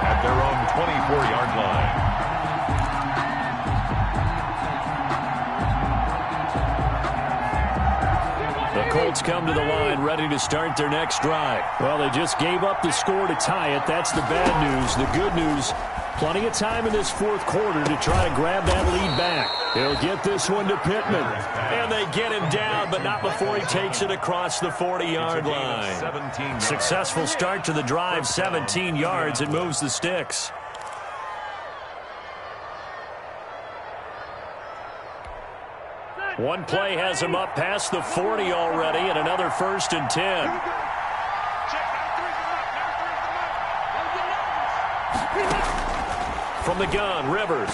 At their own 24-yard line. The Colts come to the line ready to start their next drive. Well, they just gave up the score to tie it. That's the bad news. The good news, plenty of time in this fourth quarter to try to grab that lead back. He'll get this one to Pittman. And they get him down, but not before he takes it across the 40-yard line. Successful start to the drive, 17 yards. It moves the sticks. One play has him up past the 40 already, and another 1st and 10. From the gun, Rivers.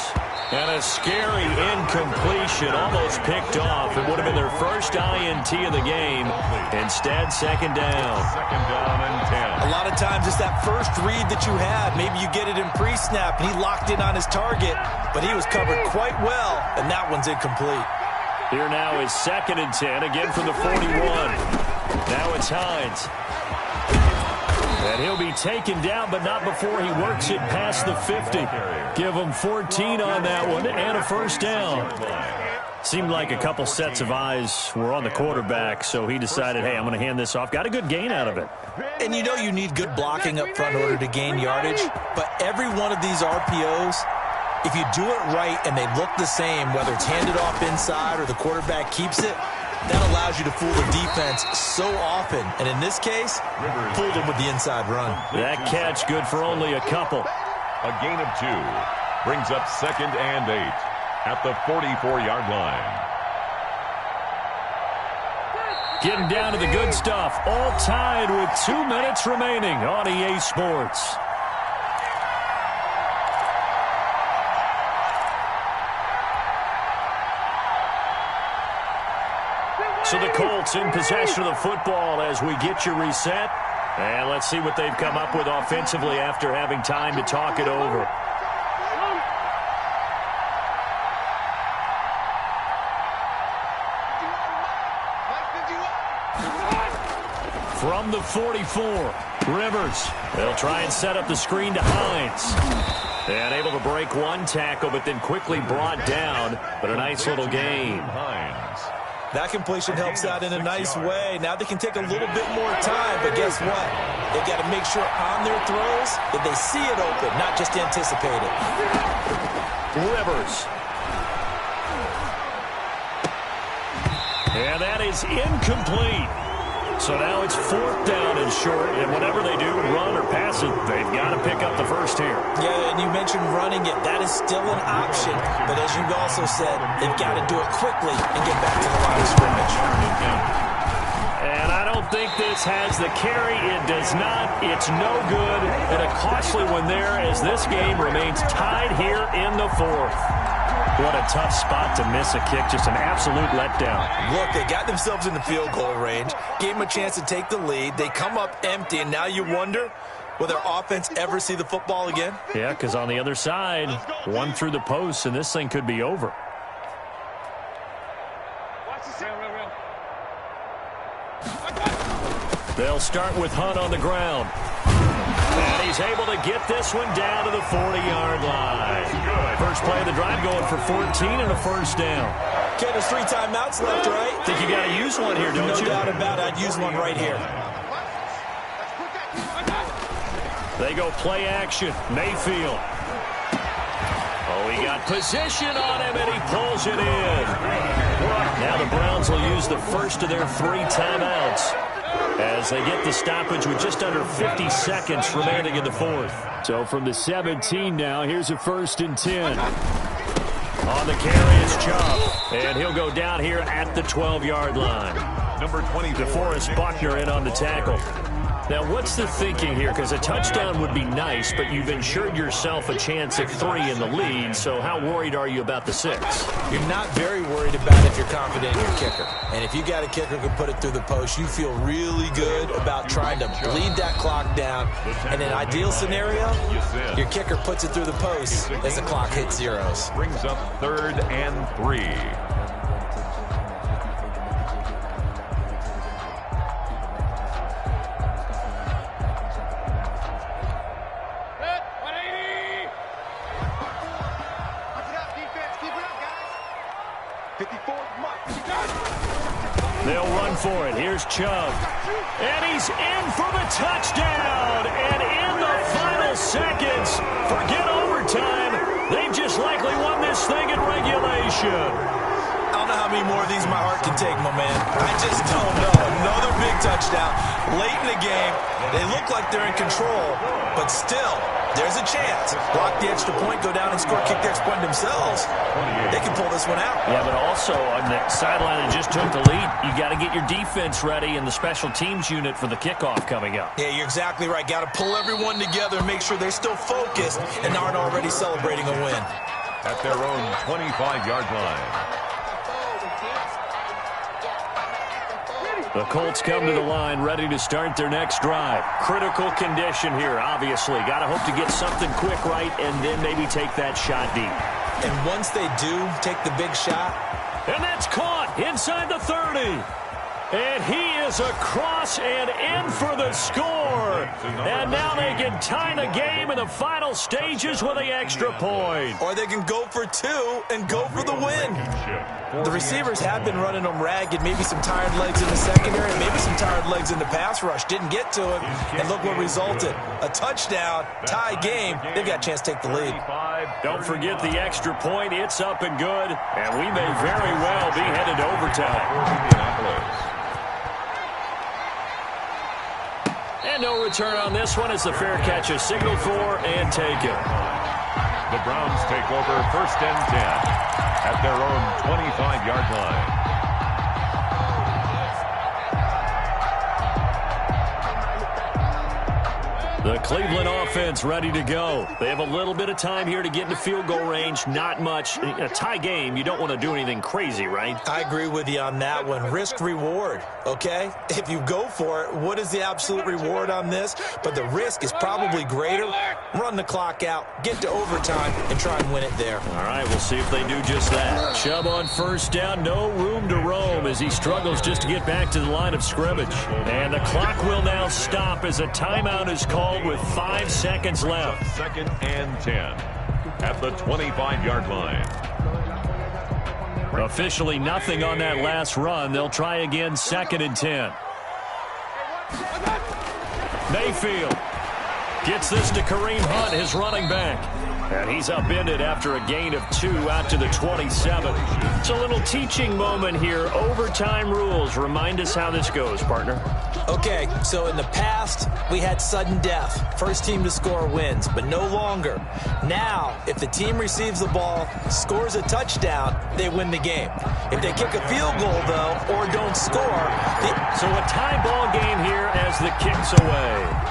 And a scary incompletion, almost picked off. It would have been their first INT of the game. Instead, second down. Second down and 10. A lot of times it's that first read that you have. Maybe you get it in pre-snap, and he locked in on his target, but he was covered quite well, and that one's incomplete. Here now is 2nd and 10, again from the 41. Now it's Hines. And he'll be taken down, but not before he works it past the 50. Give him 14 on that one and a 1st down. Seemed like a couple sets of eyes were on the quarterback, so he decided, hey, I'm going to hand this off. Got a good gain out of it. And you know you need good blocking up front in order to gain yardage, but every one of these RPOs, if you do it right and they look the same, whether it's handed off inside or the quarterback keeps it, that allows you to fool the defense so often. And in this case, fooled them with the inside run. That catch good for only a couple. A gain of 2 brings up 2nd and 8 at the 44-yard line. Getting down to the good stuff. All tied with 2 minutes remaining on EA Sports. So the Colts in possession of the football as we get you reset. And let's see what they've come up with offensively after having time to talk it over. From the 44, Rivers. They'll try and set up the screen to Hines. And able to break one tackle, but then quickly brought down. But a nice little gain. Hines. That completion helps out in a nice way. Now they can take a little bit more time, but guess what? They got to make sure on their throws that they see it open, not just anticipate it. Rivers. And that is incomplete. So now it's 4th down and short, and whatever they do, run or pass it, they've got to pick up the first here. Yeah, and you mentioned running it. That is still an option. But as you also said, they've got to do it quickly and get back to the line of scrimmage. And I don't think this has the carry. It does not. It's no good. And a costly one there as this game remains tied here in the 4th. What a tough spot to miss a kick. Just an absolute letdown. Look, they got themselves in the field goal range, gave them a chance to take the lead. They come up empty, and now you wonder, will their offense ever see the football again? Yeah, because on the other side, one through the post, and this thing could be over. They'll start with Hunt on the ground. And he's able to get this one down to the 40-yard line. First play of the drive going for 14 and a 1st down. Okay, there's 3 timeouts left, right? Think you got to use one here, don't you? No doubt about it. I'd use one right here. They go play action. Mayfield. Oh, he got position on him, and he pulls it in. Now the Browns will use the first of their 3 timeouts as they get the stoppage with just under 50 seconds remaining in the 4th. So from the 17 now, here's a 1st and 10. On the carry is Chubb, and he'll go down here at the 12-yard line. Number 20, DeForest Buckner in on the tackle. Now, what's the thinking here? Because a touchdown would be nice, but you've ensured yourself a chance at 3 in the lead, so how worried are you about the 6? You're not very worried about it if you're confident in your kicker. And if you got a kicker who can put it through the post, you feel really good about trying to bleed that clock down. In an ideal scenario, your kicker puts it through the post as the clock hits zeros. Brings up 3rd and 3. They'll run for it. Here's Chubb. And he's in for the touchdown. And in the final seconds, forget overtime. They've just likely won this thing in regulation. I don't know how many more of these my heart can take, my man. I just don't know. Another big touchdown. Late in the game, they look like they're in control, but still, there's a chance. Block the extra point, go down and score, kick the extra point themselves. They can pull this one out. Yeah, but also on the sideline that just took the lead, you got to get your defense ready and the special teams unit for the kickoff coming up. Yeah, you're exactly right. Got to pull everyone together and make sure they're still focused and aren't already celebrating a win. At their own 25-yard line. The Colts come to the line ready to start their next drive. Critical condition here, obviously. Got to hope to get something quick right and then maybe take that shot deep. And once they do take the big shot. And that's caught inside the 30. And he is across and in for the score. And now they can tie the game in the final stages with the extra point. Or they can go for 2 and go for the win. The receivers have been running them ragged. Maybe some tired legs in the secondary, maybe some tired legs in the pass rush. Didn't get to him, and look what resulted. A touchdown, tie game. They've got a chance to take the lead. Don't forget the extra point. It's up and good, and we may very well be headed to overtime. And no return on this one as the fair catch is signaled for and taken. The Browns take over 1st and 10 at their own 25-yard line. The Cleveland offense ready to go. They have a little bit of time here to get into field goal range. Not much. A tie game, you don't want to do anything crazy, right? I agree with you on that one. Risk-reward, okay? If you go for it, what is the absolute reward on this? But the risk is probably greater. Run the clock out, get to overtime, and try and win it there. All right, we'll see if they do just that. Chubb on 1st down, no room to roam as he struggles just to get back to the line of scrimmage. And the clock will now stop as a timeout is called with 5 seconds left. 2nd and 10 at the 25-yard line. Officially nothing on that last run. They'll try again 2nd and 10. Mayfield gets this to Kareem Hunt, his running back. And he's upended after a gain of 2 out to the 27. It's a little teaching moment here. Overtime rules. Remind us how this goes, partner. Okay, so in the past, we had sudden death. First team to score wins, but no longer. Now, if the team receives the ball, scores a touchdown, they win the game. If they kick a field goal, though, or don't score... So a tie ball game here as the kick's away.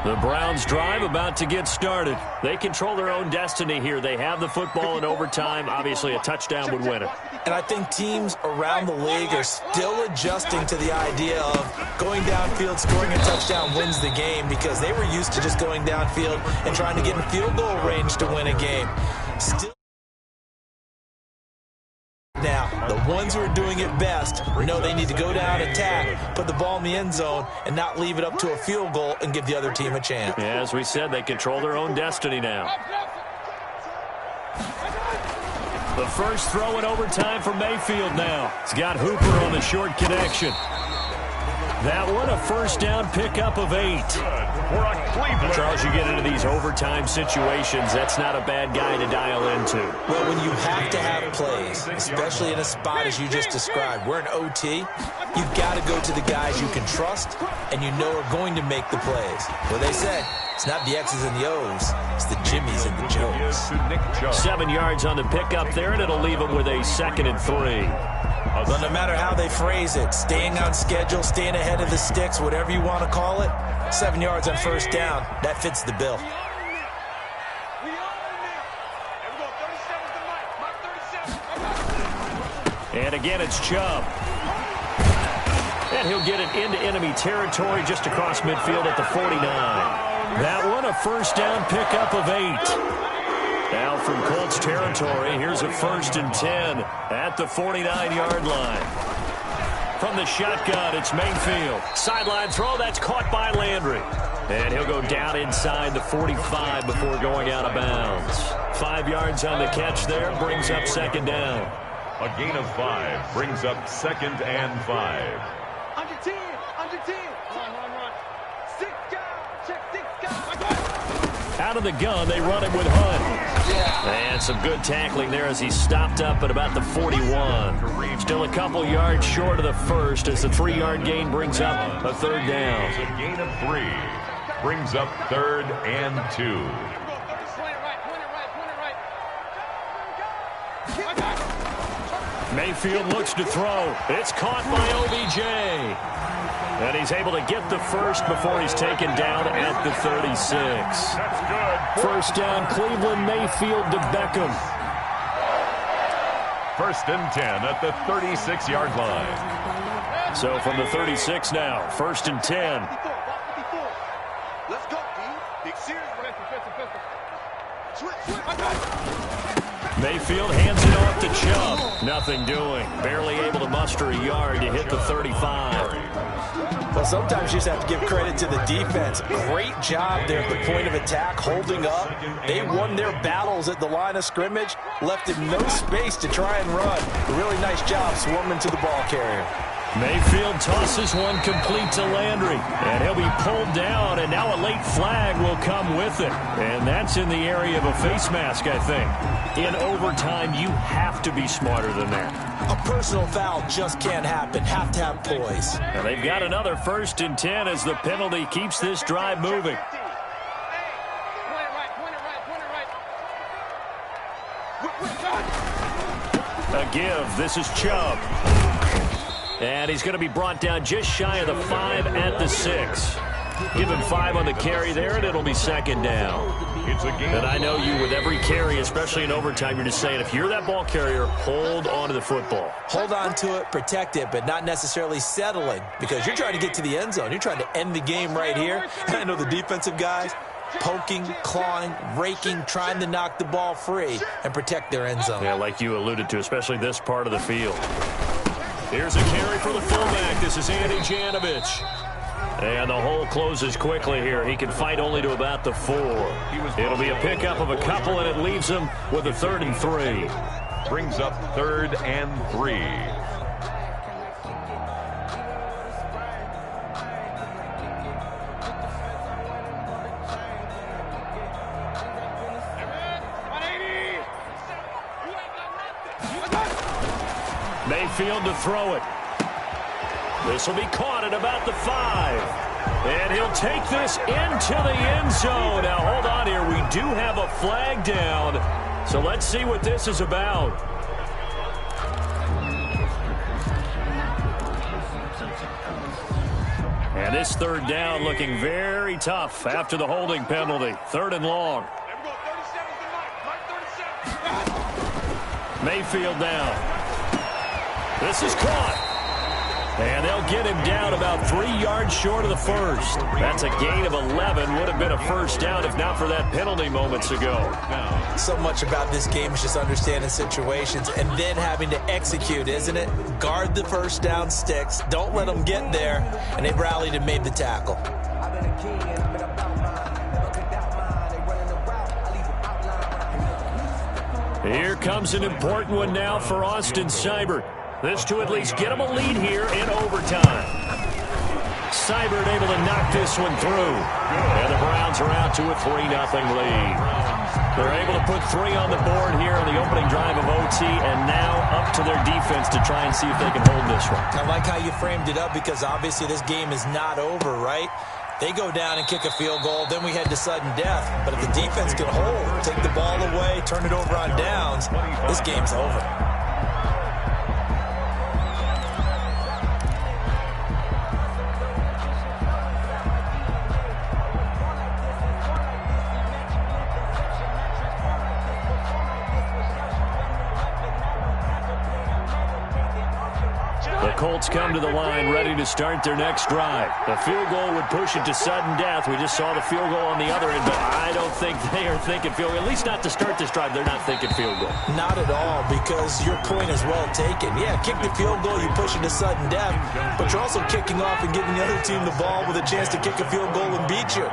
The Browns drive about to get started. They control their own destiny here. They have the football in overtime. Obviously, a touchdown would win it. And I think teams around the league are still adjusting to the idea of going downfield, scoring a touchdown wins the game because they were used to just going downfield and trying to get in field goal range to win a game. Still. Now, the ones who are doing it best know they need to go down, attack, put the ball in the end zone, and not leave it up to a field goal and give the other team a chance. Yeah, as we said, they control their own destiny now. The first throw in overtime for Mayfield now. He's got Hooper on the short connection. That one, a first down pickup of 8. Charles, you get into these overtime situations, that's not a bad guy to dial into. Well, when you have to have plays, especially in a spot as you just described, we're in OT, you've got to go to the guys you can trust and you know are going to make the plays. Well, they said, it's not the X's and the O's, it's the Jimmies and the Joes. 7 yards on the pickup there, and it'll leave them with a 2nd and 3. But no matter how they phrase it, staying on schedule, staying ahead of the sticks, whatever you want to call it, 7 yards on first down, that fits the bill. And again, it's Chubb. And he'll get it into enemy territory just across midfield at the 49. That one, a first down pickup of 8. Now from Colts territory, here's a 1st and 10 at the 49-yard line. From the shotgun, it's Mayfield. Sideline throw, that's caught by Landry. And he'll go down inside the 45 before going out of bounds. 5 yards on the catch there, brings up 2nd down. A gain of 5 brings up 2nd and 5. Under 10, under 10. Run. 6 guys, check 6 guys. Out of the gun, they run him with Hunt. And some good tackling there as he stopped up at about the 41. Still a couple yards short of the first as the 3-yard gain brings up a 3rd down. A gain of 3 brings up 3rd and 2. Mayfield looks to throw. It's caught by OBJ. And he's able to get the first before he's taken down at the 36. First down, Cleveland, Mayfield to Beckham. 1st and 10 at the 36-yard line. So from the 36 now, 1st and 10. Let's go, D. Big series. Mayfield hands it off to Chubb. Nothing doing. Barely able to muster a yard to hit the 35. Well, sometimes you just have to give credit to the defense. Great job there at the point of attack, holding up. They won their battles at the line of scrimmage, left him no space to try and run. A really nice job swarming to the ball carrier. Mayfield tosses one complete to Landry, and he'll be pulled down, and now a late flag will come with it. And that's in the area of a face mask, I think. In overtime, you have to be smarter than that. A personal foul just can't happen. Have to have poise. And they've got another 1st and 10 as the penalty keeps this drive moving. A give. This is Chubb. And he's going to be brought down just shy of the 5 at the 6. Give him 5 on the carry there, and it'll be 2nd down. It's a game. And I know you, with every carry, especially in overtime, you're just saying, if you're that ball carrier, hold on to the football. Hold on to it, protect it, but not necessarily settling, because you're trying to get to the end zone. You're trying to end the game right here. I know the defensive guys poking, clawing, raking, trying to knock the ball free and protect their end zone. Yeah, like you alluded to, especially this part of the field. Here's a carry for the fullback. This is Andy Janovich. And the hole closes quickly here. He can fight only to about the 4. It'll be a pickup of a couple, and it leaves him with a 3rd and 3. Brings up 3rd and 3. Mayfield to throw it. This will be caught at about the 5. And he'll take this into the end zone. Now, hold on here. We do have a flag down. So let's see what this is about. And this 3rd down looking very tough after the holding penalty. 3rd and long. Mayfield down. This is caught. And they'll get him down about 3 yards short of the first. That's a gain of 11. Would have been a first down if not for that penalty moments ago. So much about this game is just understanding situations and then having to execute, isn't it? Guard the first down sticks. Don't let them get there. And they rallied and made the tackle. Here comes an important one now for Austin Seibert. This to at least get him a lead here in overtime. Seibert able to knock this one through. And the Browns are out to a 3-0 lead. They're able to put 3 on the board here on the opening drive of OT, and now up to their defense to try and see if they can hold this one. I like how you framed it up, because obviously this game is not over, right? They go down and kick a field goal, then we head to sudden death. But if the defense can hold, take the ball away, turn it over on downs, this game's over. Colts come to the line ready to start their next drive. The field goal would push it to sudden death. We just saw the field goal on the other end, but I don't think they are thinking field goal. At least not to start this drive. They're not thinking field goal. Not at all, because your point is well taken. Yeah, kick the field goal, you push it to sudden death, but you're also kicking off and giving the other team the ball with a chance to kick a field goal and beat you.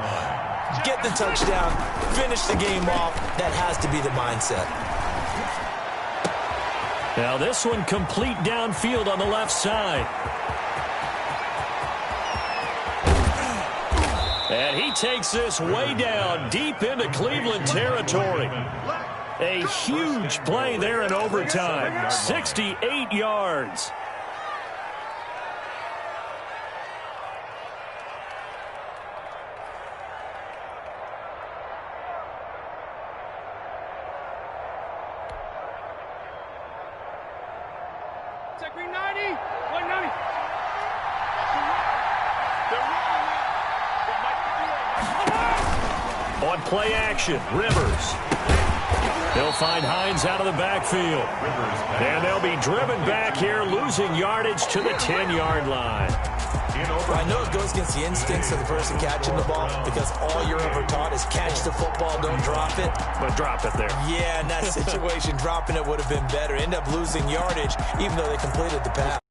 Get the touchdown, finish the game off. That has to be the mindset. Now this one complete downfield on the left side. And he takes this way down deep into Cleveland territory. A huge play there in overtime. 68 yards. On play action, Rivers. They'll find Hines out of the backfield. And they'll be driven back here, losing yardage to the 10-yard line. I know it goes against the instincts of the person catching the ball, because all you're ever taught is catch the football, don't drop it. But drop it there. Yeah, in that situation, dropping it would have been better. End up losing yardage, even though they completed the pass.